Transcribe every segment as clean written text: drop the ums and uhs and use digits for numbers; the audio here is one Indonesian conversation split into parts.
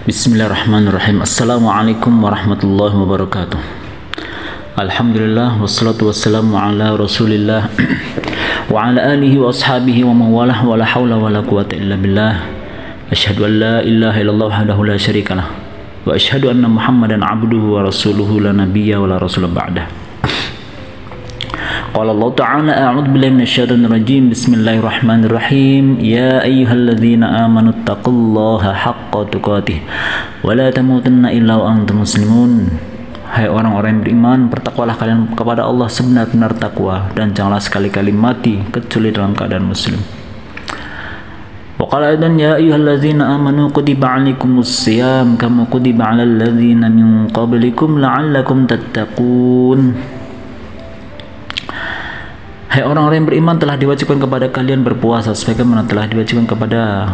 Bismillahirrahmanirrahim. Assalamualaikum warahmatullahi wabarakatuh. Alhamdulillah wassalatu wassalamu ala Rasulillah wa ala alihi wa ashabihi wa mawalah wa la hawla wa la quwwata illa billah. Asyhadu an la ilaha illallah wahdahu la syarikalah wa asyhadu anna Muhammadan abduhu wa rasuluhu la nabiyya wa la rasula ba'dah. Qala Allah Ta'ala a'udzu billahi minasyaitonir rajim. Bismillahirrahmanirrahim. Ya ayyuhalladzina amanu taqullaha haqqa tuqatih wa la tamutunna illa wa antum muslimun. Hai orang-orang yang beriman, bertakwalah kalian kepada Allah sebenar-benar takwa dan janganlah sekali-kali mati kecuali dalam keadaan muslim. Wa qala aidan ya ayyuhalladzina amanu kutiba 'alaikumus shiyam kama kutiba 'alal ladzina min qablikum la'allakum tattaqun. Hai orang-orang yang beriman, telah diwajibkan kepada kalian berpuasa sebagaimana telah diwajibkan kepada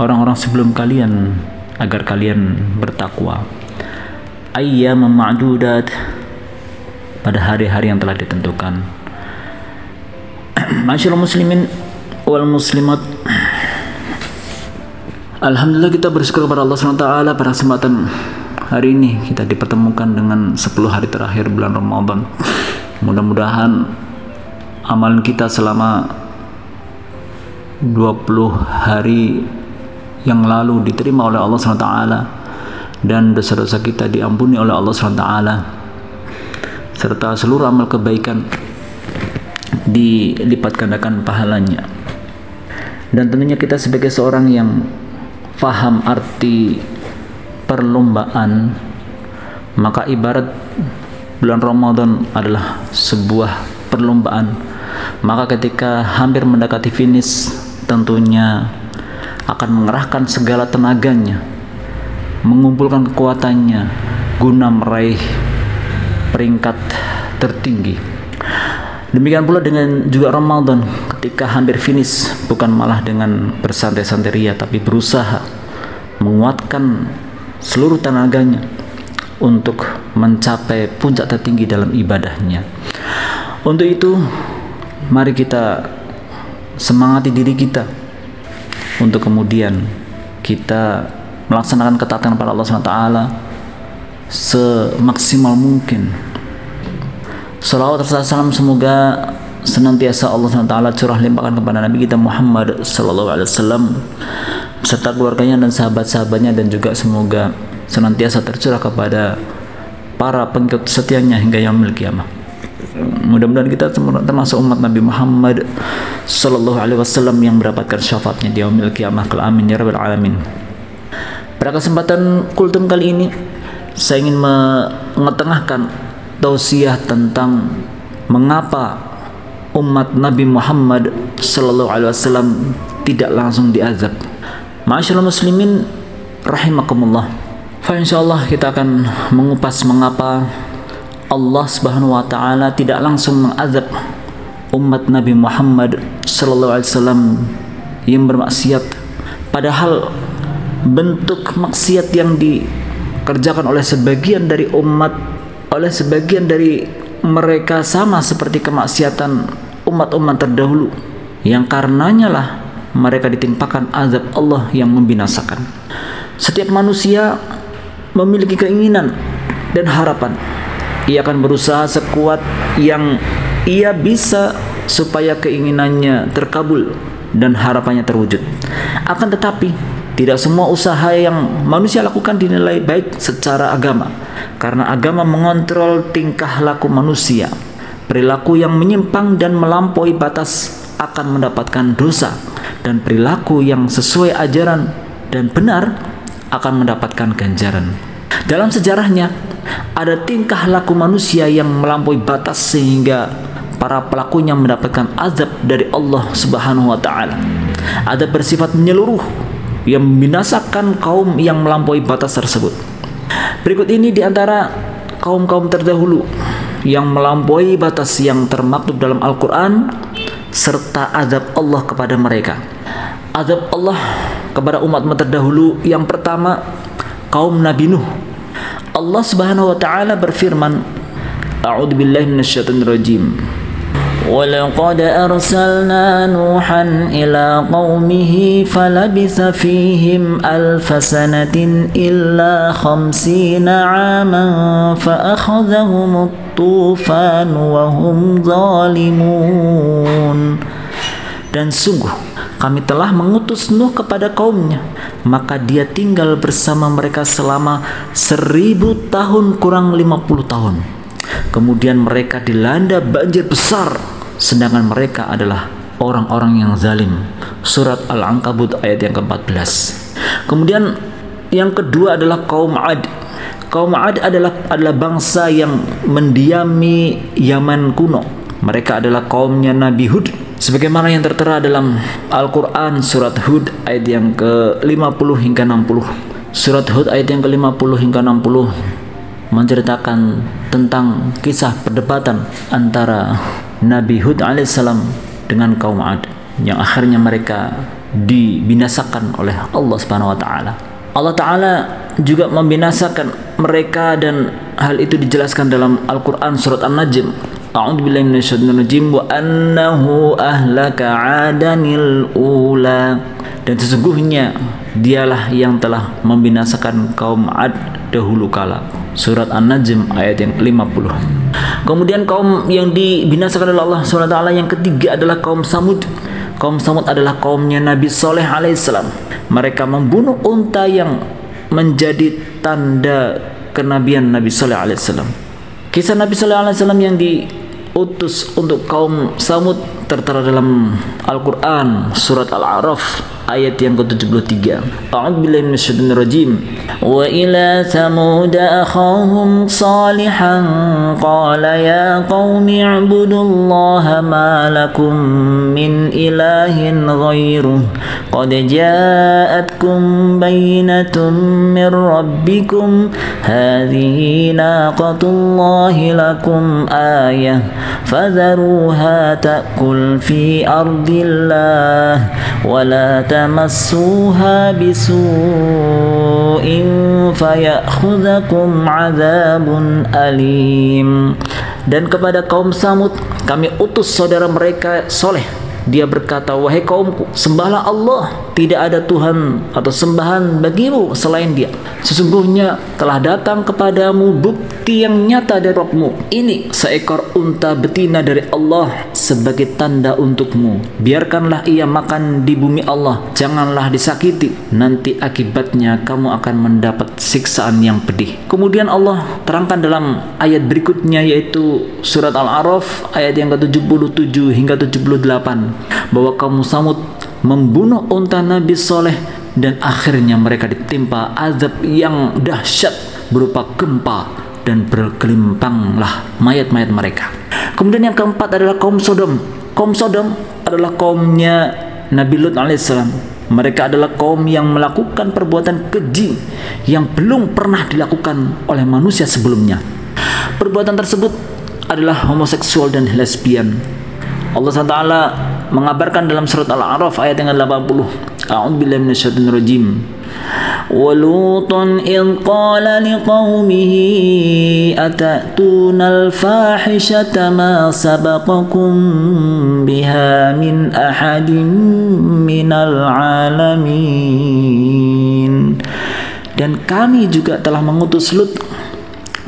orang-orang sebelum kalian agar kalian bertakwa. Ayyaman ma'dudat, pada hari-hari yang telah ditentukan. Masyaallah muslimin wal muslimat, alhamdulillah kita bersyukur kepada Allah SWT pada kesempatan hari ini kita dipertemukan dengan 10 hari terakhir bulan Ramadan. Mudah-mudahan amalan kita selama 20 hari yang lalu diterima oleh Allah SWT dan dosa-dosa kita diampuni oleh Allah SWT, serta seluruh amal kebaikan dilipat gandakan pahalanya. Dan tentunya kita sebagai seorang yang faham arti perlombaan, maka ibarat bulan Ramadan adalah sebuah perlombaan. Maka ketika hampir mendekati finish, tentunya akan mengerahkan segala tenaganya, mengumpulkan kekuatannya guna meraih peringkat tertinggi. Demikian pula dengan juga Ramadan, ketika hampir finish, bukan malah dengan bersantai-santai ria, tapi berusaha menguatkan seluruh tenaganya untuk mencapai puncak tertinggi dalam ibadahnya. Untuk itu, mari kita semangati diri kita untuk kemudian kita melaksanakan ketaatan kepada Allah SWT semaksimal mungkin. Salawat dan salam semoga senantiasa Allah SWT curah limpahkan kepada Nabi kita Muhammad SAW beserta keluarganya dan sahabat-sahabatnya, dan juga semoga senantiasa tercurah kepada para pengikut setianya hingga yaumil qiyamah. Mudah-mudahan kita termasuk umat Nabi Muhammad sallallahu alaihi wasallam yang mendapatkan syafaatnya di yaumil qiyamah. Amin ya rabbal alamin. Pada kesempatan kultum kali ini, saya ingin mengetengahkan tausiah tentang mengapa umat Nabi Muhammad sallallahu alaihi wasallam tidak langsung diazab. Ma'asyiral muslimin rahimakumullah. Fa insyaallah kita akan mengupas mengapa Allah Subhanahu wa taala tidak langsung mengazab umat Nabi Muhammad sallallahu alaihi wasallam yang bermaksiat, padahal bentuk maksiat yang dikerjakan oleh sebagian dari umat, oleh sebagian dari mereka sama seperti kemaksiatan umat-umat terdahulu, yang karenanya lah mereka ditimpakan azab Allah yang membinasakan. Setiap manusia memiliki keinginan dan harapan. Ia akan berusaha sekuat yang ia bisa supaya keinginannya terkabul dan harapannya terwujud. Akan tetapi, tidak semua usaha yang manusia lakukan dinilai baik secara agama, karena agama mengontrol tingkah laku manusia. Perilaku yang menyimpang dan melampaui batas akan mendapatkan dosa, dan perilaku yang sesuai ajaran dan benar akan mendapatkan ganjaran. Dalam sejarahnya, ada tingkah laku manusia yang melampaui batas sehingga para pelakunya mendapatkan azab dari Allah Subhanahu wa taala. Ada bersifat menyeluruh yang membinasakan kaum yang melampaui batas tersebut. Berikut ini diantara kaum-kaum terdahulu yang melampaui batas yang termaktub dalam Al-Quran, serta azab Allah kepada mereka. Azab Allah kepada umat terdahulu, yang pertama kaum Nabi Nuh. Allah Subhanahu wa taala berfirman, A'udzu billahi minasyaitonir rajim. ولقد أرسلنا نوحا إلى قومه فلبث فيهم 1000 سنة إلا 50 عاما فأخذهم الطوفان وهم ظالمون. Dan sungguh kami telah mengutus Nuh kepada kaumnya, maka dia tinggal bersama mereka selama 1000 tahun kurang 50 tahun. Kemudian mereka dilanda banjir besar, sedangkan mereka adalah orang-orang yang zalim. Surat Al-Ankabut ayat yang ke-14. Kemudian yang kedua adalah kaum Ad. Kaum Ad adalah bangsa yang mendiami Yaman kuno. Mereka adalah kaumnya Nabi Hud, sebagaimana yang tertera dalam Al-Quran surat Hud ayat yang ke-50 hingga 60. Surat Hud ayat yang ke-50 hingga 60 menceritakan tentang kisah perdebatan antara Nabi Hud alaihissalam dengan kaum Ad, yang akhirnya mereka dibinasakan oleh Allah Subhanahu wa taala. Allah taala juga membinasakan mereka, dan hal itu dijelaskan dalam Al-Qur'an surat An-Najm. A'udzubillahi minasyaitonir rajim. Wa annahu ahlaka 'adanil ula. Dan sesungguhnya dialah yang telah membinasakan kaum Ad dahulu kala. Surat An-Najm ayat yang 50. Kemudian kaum yang dibinasakan oleh Allah SWT yang ketiga adalah kaum Samud. Kaum Samud adalah kaumnya Nabi Saleh alaihissalam. Mereka membunuh unta yang menjadi tanda kenabian Nabi Saleh alaihissalam. Kisah Nabi Saleh alaihissalam yang diutus untuk kaum Samud tertera dalam Al-Quran surat Al-A'raf ayat yang ke-73. A'udzubillahi minasyaitonir rajim. Wa ila Thamud akhahum salihan qala ya qaumi ibudullaha ma lakum min ilahin ghairuh qad ja'atkum bayyinatun min rabbikum hadhihi naqatullahi lakum ayah fadharuha ta'kul fi ardillah wa la tamassuha bisu'in fayakhudhakum 'adzabun alim. Dan kepada kaum Samud kami utus saudara mereka Soleh. Dia berkata, wahai kaumku, sembahlah Allah, tidak ada Tuhan atau sembahan bagimu selain Dia. Sesungguhnya telah datang kepadamu bukti yang nyata dari Rabbmu. Ini seekor unta betina dari Allah sebagai tanda untukmu. Biarkanlah ia makan di bumi Allah, janganlah disakiti. Nanti akibatnya kamu akan mendapat siksaan yang pedih. Kemudian Allah terangkan dalam ayat berikutnya, yaitu surat Al-A'raf ayat yang ke-77 hingga 78, bahwa kaum Samud membunuh unta Nabi Saleh dan akhirnya mereka ditimpa azab yang dahsyat berupa gempa dan bergelimpanglah mayat-mayat mereka. Kemudian yang keempat adalah kaum Sodom. Kaum Sodom adalah kaumnya Nabi Lut alaihissalam. Mereka adalah kaum yang melakukan perbuatan keji yang belum pernah dilakukan oleh manusia sebelumnya. Perbuatan tersebut adalah homoseksual dan lesbian. Allah SWT mengabarkan dalam surat Al-A'raf ayat yang ke-80. A'udzubillahi minasyaitonir rajim. Wa Lutun idh qala liqaumihi atatuna al-fahishata ma sabaqakum biha min ahadin minal alamin. Dan kami juga telah mengutus Lut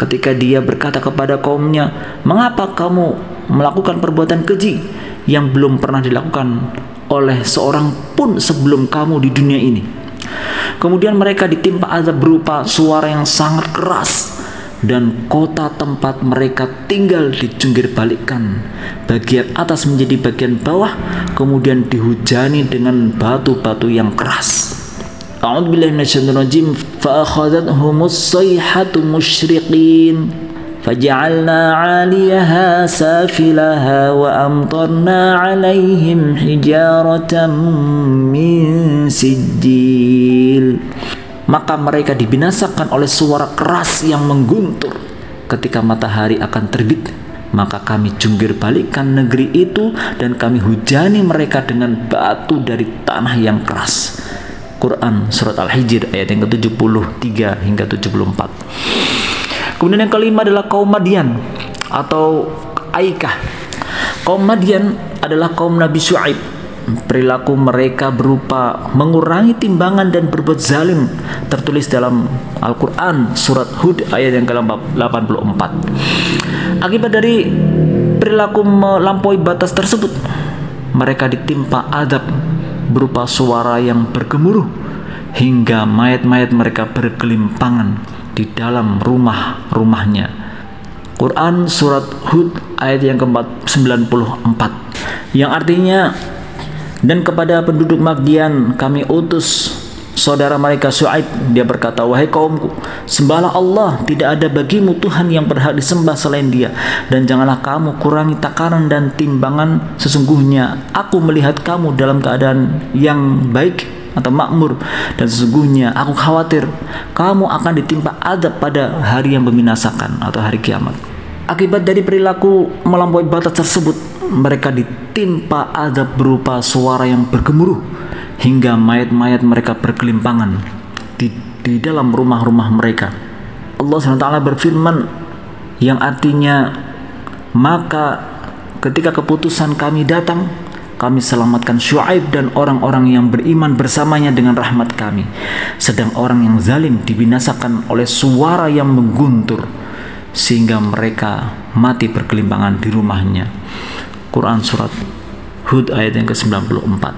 ketika dia berkata kepada kaumnya, mengapa kamu melakukan perbuatan keji yang belum pernah dilakukan oleh seorang pun sebelum kamu di dunia ini. Kemudian mereka ditimpa azab berupa suara yang sangat keras, dan kota tempat mereka tinggal dijungkir balikkan, bagian atas menjadi bagian bawah, kemudian dihujani dengan batu-batu yang keras. A'udzubillahi minasyaitonir rajim. Fa akhadhathumus sayhatu musyriqin فجعلنا عاليها سافلها وأمطرنا عليهم حجارة من سجيل. Maka mereka dibinasakan oleh suara keras yang mengguntur ketika matahari akan terbit. Maka kami jungkir balikkan negeri itu dan kami hujani mereka dengan batu dari tanah yang keras. Quran surat Al-Hijr ayat yang ke-73 hingga 74. Kemudian yang kelima adalah kaum Madian atau Aikah. Kaum Madian adalah kaum Nabi Syuaib. Perilaku mereka berupa mengurangi timbangan dan berbuat zalim, tertulis dalam Al-Quran surat Hud ayat yang ke-84. Akibat dari perilaku melampaui batas tersebut, mereka ditimpa azab berupa suara yang bergemuruh hingga mayat-mayat mereka bergelimpangan di dalam rumah-rumahnya. Quran surat Hud ayat yang ke-94, yang artinya, dan kepada penduduk Madian kami utus saudara mereka Syuaib. Dia berkata, wahai kaumku, sembahlah Allah, tidak ada bagimu Tuhan yang berhak disembah selain Dia, dan janganlah kamu kurangi takaran dan timbangan. Sesungguhnya aku melihat kamu dalam keadaan yang baik atau makmur, dan sesungguhnya aku khawatir kamu akan ditimpa azab pada hari yang membinasakan atau hari kiamat. Akibat dari perilaku melampaui batas tersebut, mereka ditimpa azab berupa suara yang bergemuruh hingga mayat-mayat mereka bergelimpangan di dalam rumah-rumah mereka. Allah SWT berfirman yang artinya, maka ketika keputusan kami datang, kami selamatkan Syuaib dan orang-orang yang beriman bersamanya dengan rahmat kami, sedang orang yang zalim dibinasakan oleh suara yang mengguntur sehingga mereka mati bergelimpangan di rumahnya. Quran surat Hud ayat yang ke-94.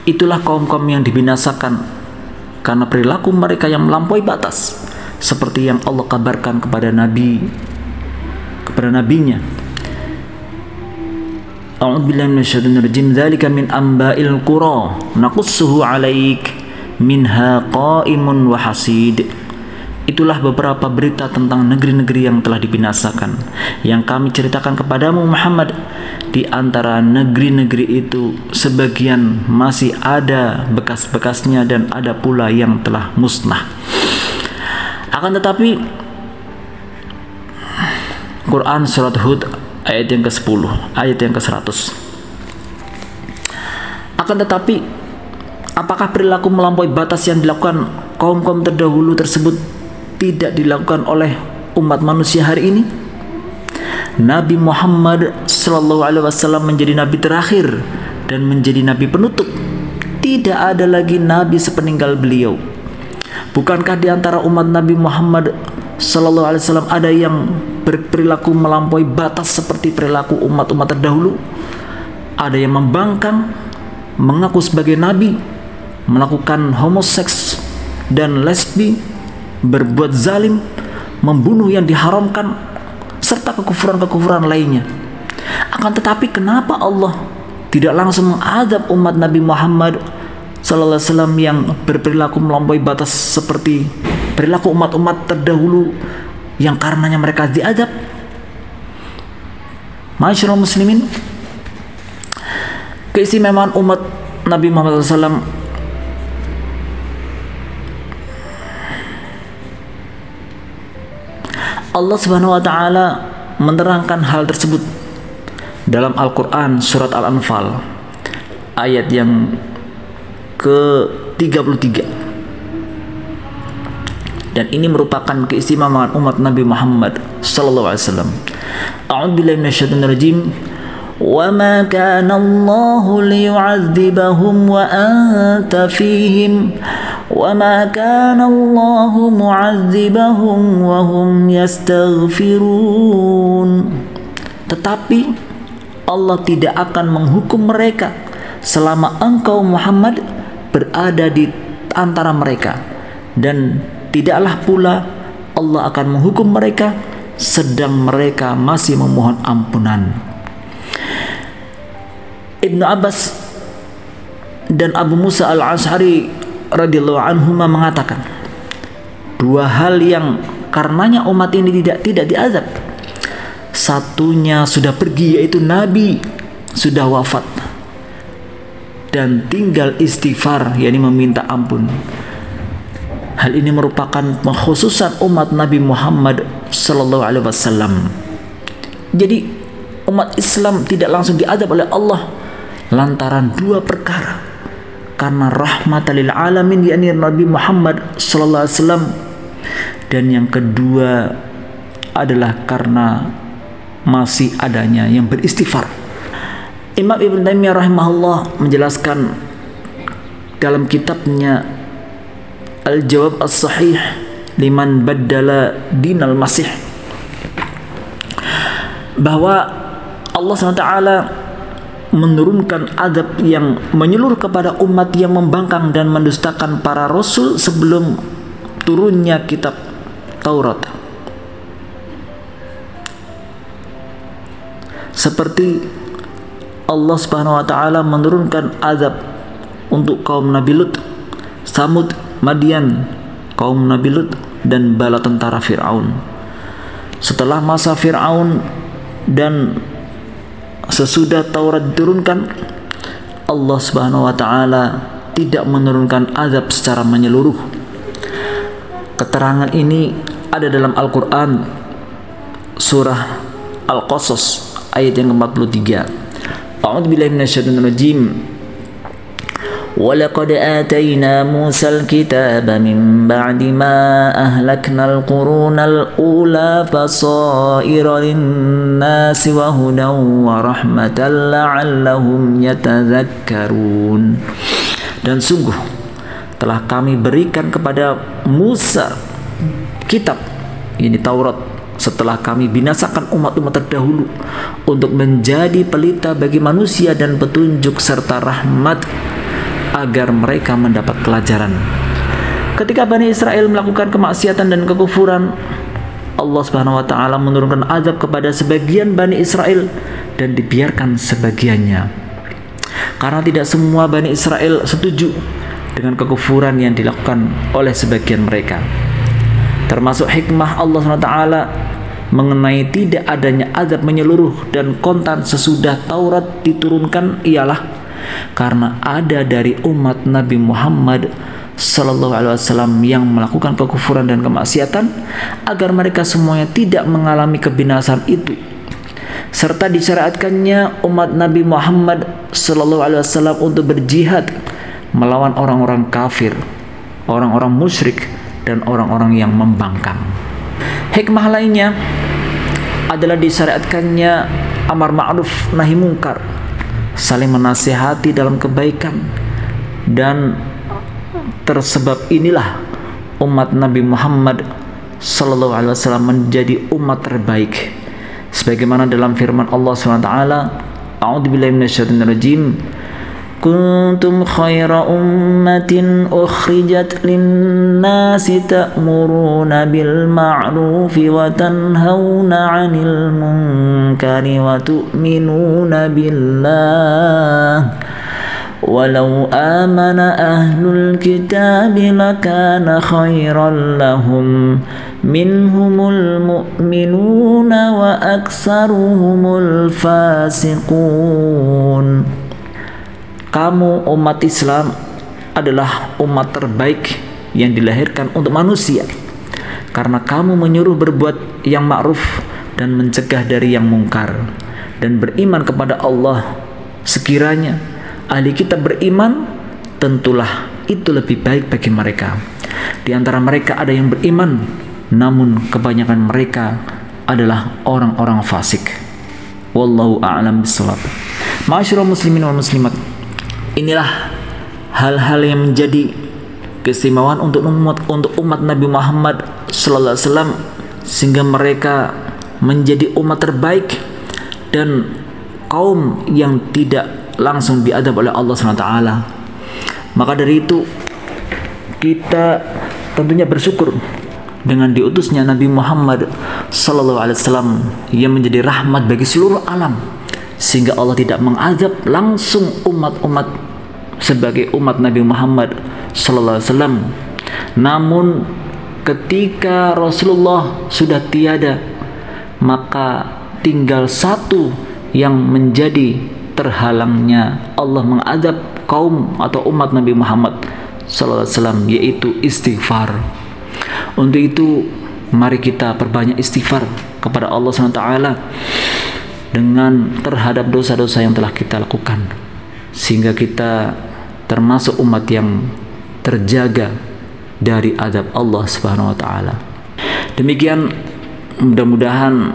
Itulah kaum-kaum yang dibinasakan karena perilaku mereka yang melampaui batas, seperti yang Allah kabarkan kepada nabinya. A'udzubillahi minasyaitonir rajim. Dzalika min amba'il qura naqussuhu 'alaik minha qa'imun wa hasid. Itulah beberapa berita tentang negeri-negeri yang telah dibinasakan yang kami ceritakan kepadamu Muhammad. Di antara negeri-negeri itu sebagian masih ada bekas-bekasnya dan ada pula yang telah musnah. Akan tetapi Quran surat Hud ayat yang ke-10, ayat yang ke-100. Akan tetapi, apakah perilaku melampaui batas yang dilakukan kaum-kaum terdahulu tersebut tidak dilakukan oleh umat manusia hari ini? Nabi Muhammad SAW menjadi nabi terakhir dan menjadi nabi penutup. Tidak ada lagi nabi sepeninggal beliau. Bukankah di antara umat Nabi Muhammad SAW ada yang berperilaku melampaui batas seperti perilaku umat-umat terdahulu? Ada yang membangkang, mengaku sebagai nabi, melakukan homoseks dan lesbi, berbuat zalim, membunuh yang diharamkan, serta kekufuran-kekufuran lainnya. Akan tetapi kenapa Allah tidak langsung mengadab umat Nabi Muhammad SAW yang berperilaku melampaui batas seperti perilaku umat-umat terdahulu yang karenanya mereka diadab? Masyaallah muslimin, keistimewaan umat Nabi Muhammad SAW Allah Subhanahu wa taala menerangkan hal tersebut dalam Al-Qur'an surat Al-Anfal ayat yang ke-33. Dan ini merupakan keistimewaan umat Nabi Muhammad sallallahu alaihi wasallam. A'udzubillahi minasyaitonir rajim. Wa ma kana Allahu liyu'adzibahum wa anta fihim wa ma kana Allahu mu'adzibahum wa hum yastaghfirun. Tetapi Allah tidak akan menghukum mereka selama engkau Muhammad berada di antara mereka, dan tidaklah pula Allah akan menghukum mereka sedang mereka masih memohon ampunan. Ibnu Abbas dan Abu Musa al-Ash'ari radhiyallahu anhuma mengatakan, dua hal yang karenanya umat ini tidak diazab. Satunya sudah pergi, yaitu Nabi sudah wafat dan tinggal istighfar, yakni meminta ampun. Hal ini merupakan pengkhususan umat Nabi Muhammad sallallahu alaihi wasallam. Jadi umat Islam tidak langsung diazab oleh Allah lantaran dua perkara. karena rahmatan lil alamin, yakni Nabi Muhammad sallallahu alaihi wasallam. Dan yang kedua adalah karena masih adanya yang beristighfar. Imam Ibn Taimiyah rahimahullah menjelaskan dalam kitabnya Al-Jawab As-Sahih liman baddala dinal Masih bahwa Allah SWT menurunkan azab yang menyeluruh kepada umat yang membangkang dan mendustakan para rasul sebelum turunnya kitab Taurat. Seperti Allah Subhanahu wa taala menurunkan azab untuk kaum Nabi Lut, Samud, Madian, kaum Nabi Lut, dan bala tentara Fir'aun. Setelah masa Fir'aun dan sesudah Taurat diturunkan, Allah Subhanahu wa taala tidak menurunkan azab secara menyeluruh. Keterangan ini ada dalam Al-Qur'an surah Al-Qasas ayat yang ke-43. A'udzubillahi minasyaitonir rajim. وَلَقَدْ آتَيْنَا مُوسَى الْكِتَابَ مِنْ بَعْدِ مَا أَهْلَكْنَا الْقُرُونَ الْأُولَى بَصَائِرَ لِلنَّاسِ وَهُدًى وَرَحْمَةً لَعَلَّهُمْ يَتَذَكَّرُونَ. Dan sungguh telah kami berikan kepada Musa kitab, ini Taurat, setelah kami binasakan umat-umat terdahulu untuk menjadi pelita bagi manusia dan petunjuk serta rahmat agar mereka mendapat pelajaran. Ketika Bani Israel melakukan kemaksiatan dan kekufuran, Allah Subhanahu wa taala menurunkan azab kepada sebagian Bani Israel dan dibiarkan sebagiannya. Karena tidak semua Bani Israel setuju dengan kekufuran yang dilakukan oleh sebagian mereka. Termasuk hikmah Allah SWT mengenai tidak adanya azab menyeluruh dan kontan sesudah Taurat diturunkan ialah karena ada dari umat Nabi Muhammad sallallahu alaihi wasallam yang melakukan kekufuran dan kemaksiatan agar mereka semuanya tidak mengalami kebinasaan itu, serta disyariatkannya umat Nabi Muhammad sallallahu alaihi wasallam untuk berjihad melawan orang-orang kafir, orang-orang musyrik, dan orang-orang yang membangkang. Hikmah lainnya adalah disyariatkannya amar ma'ruf nahi mungkar, saling menasihati dalam kebaikan, dan tersebab inilah umat Nabi Muhammad sallallahu alaihi wasallam menjadi umat terbaik, sebagaimana dalam firman Allah SWT, A'udzubillahi minasyaitonir rajim. Kuntum khaira ummatin ukhrijat linnasi ta'muruna bil ma'rufi wa tanhauna 'anil munkari wa tu'minuna billah. Walau amana ahlul kitabi lakana khairan lahum minhumul mu'minuna wa aksaruhumul fasiqun. Kamu umat Islam adalah umat terbaik yang dilahirkan untuk manusia, karena kamu menyuruh berbuat yang ma'ruf dan mencegah dari yang mungkar, dan beriman kepada Allah. Sekiranya ahli kitab beriman, tentulah itu lebih baik bagi mereka. Di antara mereka ada yang beriman, namun kebanyakan mereka adalah orang-orang fasik. Wallahu a'lam bishawab. Ma'asyiral muslimin wal muslimat, inilah hal-hal yang menjadi keistimewaan untuk umat Nabi Muhammad sallallahu alaihi wasallam, sehingga mereka menjadi umat terbaik dan kaum yang tidak langsung diadab oleh Allah SWT. Maka dari itu kita tentunya bersyukur dengan diutusnya Nabi Muhammad sallallahu alaihi wasallam yang menjadi rahmat bagi seluruh alam, sehingga Allah tidak mengazab langsung umat-umat sebagai umat Nabi Muhammad sallallahu alaihi wasallam. Namun ketika Rasulullah sudah tiada, maka tinggal satu yang menjadi terhalangnya Allah mengazab kaum atau umat Nabi Muhammad sallallahu alaihi wasallam, yaitu istighfar. Untuk itu mari kita perbanyak istighfar kepada Allah SWT dengan terhadap dosa-dosa yang telah kita lakukan, sehingga kita termasuk umat yang terjaga dari azab Allah Subhanahu wa taala. Demikian, mudah-mudahan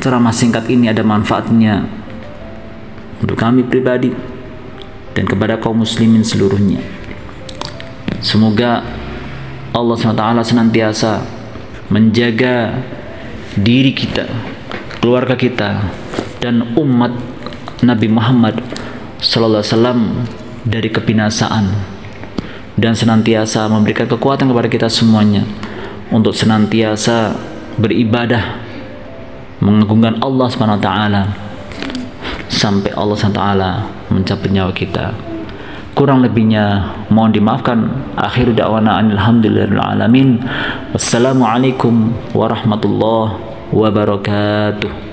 ceramah singkat ini ada manfaatnya untuk kami pribadi dan kepada kaum muslimin seluruhnya. Semoga Allah SWT senantiasa menjaga diri kita, keluarga kita, dan umat Nabi Muhammad SAW dari kebinasaan, dan senantiasa memberikan kekuatan kepada kita semuanya untuk senantiasa beribadah mengagungkan Allah SWT sampai Allah SWT mencabut nyawa kita. Kurang lebihnya mohon dimaafkan. Akhiru da'wana alhamdulillahil alamin. Wassalamualaikum warahmatullahi wabarakatuh.